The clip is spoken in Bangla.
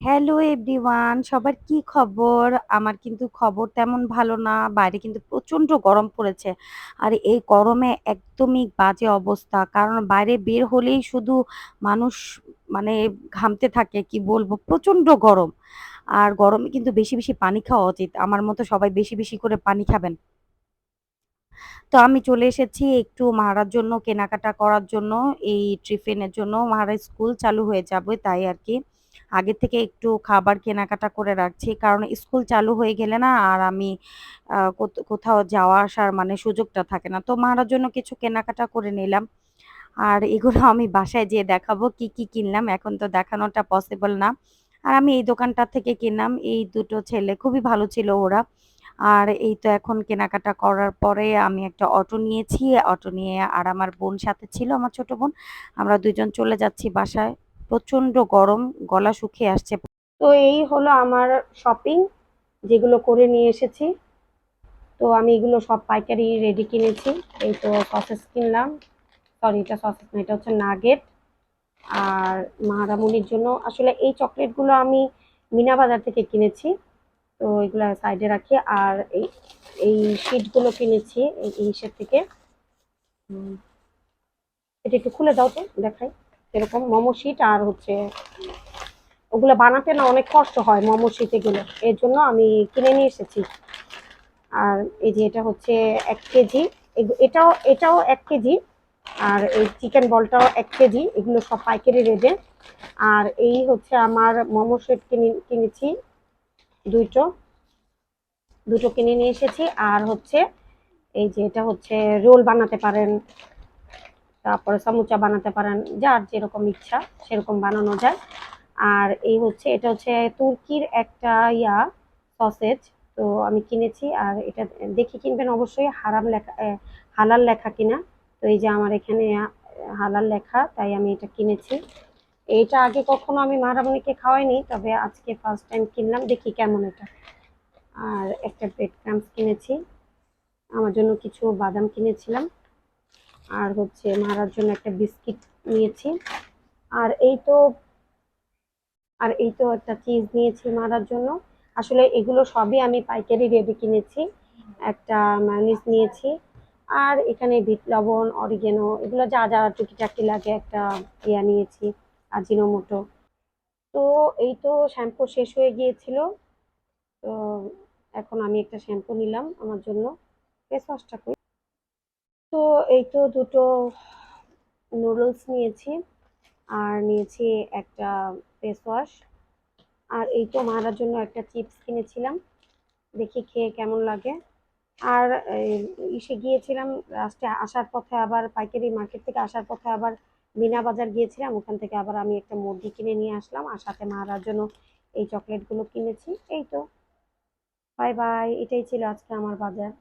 হ্যালো এভরিওয়ান, সবার কি খবর? আমার কিন্তু খবর তেমন ভালো না। বাইরে কিন্তু প্রচণ্ড গরম পড়েছে। আর এই গরমে একদমই বাজে অবস্থা। কারণ বাইরে বের হলেই শুধু মানুষ মানে ঘামতে থাকে, কি বলবো? প্রচণ্ড গরম। আর গরমে কিন্তু বেশি, বেশি পানি খাওয়া উচিত। আমার মতো সবাই বেশি, বেশি করে পানি খাবেন। তো আমি চলে এসেছি একটু মাহারার জন্য কেনাকাটা করার জন্য, এই টিফিনের জন্য। মাহারার স্কুল চালু হয়ে যাবে তাই আরকি। আগে থেকে একটু খাবার কেনাকাটা করে রাখছি। কারণ স্কুল চালু হয়ে গেলে না আর আমি কোথাও যাওয়া আসার মানে সুযোগটা থাকে না। তো মাহারার জন্য কিছু কেনাকাটা করে নিলাম। আর এগুলো আমি বাসায় যেয়ে দেখাবো কি, কি কিনলাম। এখন তো দেখানোটা পসিবল না। আর আমি এই দোকানটা থেকে কিনলাম। এই দুটো ছেলে খুবই ভালো ছিল ওরা। আর এই তো এখন কেনাকাটা করার পরে আমি একটা অটো নিয়েছি। অটো নিয়ে আর আমার বোন সাথে ছিল, আমার ছোট বোন। আমরা ২ জন চলে যাচ্ছি বাসায়। প্রচণ্ড গরম, গলা শুকিয়ে আসছে। তো এই হলো আমার শপিং, যেগুলো করে নিয়ে এসেছি। তো আমি এগুলো সব পাইকারি রেডি কিনেছি। এই তো সসেস কিনলাম, সরি এটা সসেস না, এটা হচ্ছে নাগেট। আর মাহারামুনির জন্য আসলে এই চকলেটগুলো আমি মিনা বাজার থেকে কিনেছি। তো এগুলো সাইডে রাখি। আর এই এই শিটগুলো কিনেছি এই ইসের থেকে। উম, এটা একটু খুলে দাও তো দেখাই। এরকম মোমো শিট আর হচ্ছে ওগুলো বানাতে না অনেক কষ্ট হয় মোমো শিট এগুলো, এর জন্য আমি কিনে নিয়ে এসেছি। আর এই যে এটা হচ্ছে 1 কেজি, এটাও এটাও 1 কেজি। আর এই চিকেন বলটাও 1 কেজি, এগুলো সব পাইকারি রেটে। আর এই হচ্ছে আমার মোমো সেট কিনেছি দুটো দুটো কিনে নিয়ে এসেছি। আর হচ্ছে এই যে এটা হচ্ছে রোল বানাতে পারেন, তারপরে সামুচা বানাতে পারেন, যার যেরকম ইচ্ছা সেরকম বানানো যায়। আর এই হচ্ছে এটা হচ্ছে তুর্কির একটা সসেজ। তো আমি কিনেছি। আর এটা দেখে কিনবেন অবশ্যই, হালাল লেখা কিনা। তো এই যে আমার এখানে হালাল লেখা, তাই আমি এটা কিনেছি। এটা আগে কখনো আমি মাহরামণিকে খাওয়াইনি, তবে আজকে ফার্স্ট টাইম কিনলাম, দেখি কেমন এটা। আর একটা ব্রেড ক্রাম্বস কিনেছি, আমার জন্য কিছু বাদাম কিনেছিলাম। আর হচ্ছে মারার জন্য একটা বিস্কিট নিয়েছি। আর এই তো আর এই তো একটা চিজ নিয়েছি মারার জন্য। আসলে এগুলো সবই আমি পাইকারি রেডি কিনেছি। একটা মায়োনিজ নিয়েছি। আর এখানে বিট লবণ, অরিগেনো, এগুলো যা যা টুকিটাকি লাগে, একটা নিয়েছি, আজিনোমোটো। তো এই তো শ্যাম্পু শেষ হয়ে গিয়েছিল। তো এখন আমি একটা শ্যাম্পু নিলাম আমার জন্য। ফেস ওয়াশটা কই? তো এই তো দুটো নুডলস নিয়েছি। আর নিয়েছি একটা ফেস ওয়াশ। আর এই তো মারার জন্য একটা চিপস কিনেছিলাম, দেখি খেয়ে কেমন লাগে। আর ইসে গিয়েছিলাম লাস্টে আসার পথে, আবার পাইকারি মার্কেট থেকে আসার পথে আবার মিনা বাজার গিয়েছিলাম, ওখান থেকে আবার আমি একটা মুরগি কিনে নিয়ে আসলাম। আর সাথে মারার জন্য এই চকলেটগুলো কিনেছি। এই তো, বাই বাই, এটাই ছিল আজকে আমার বাজার।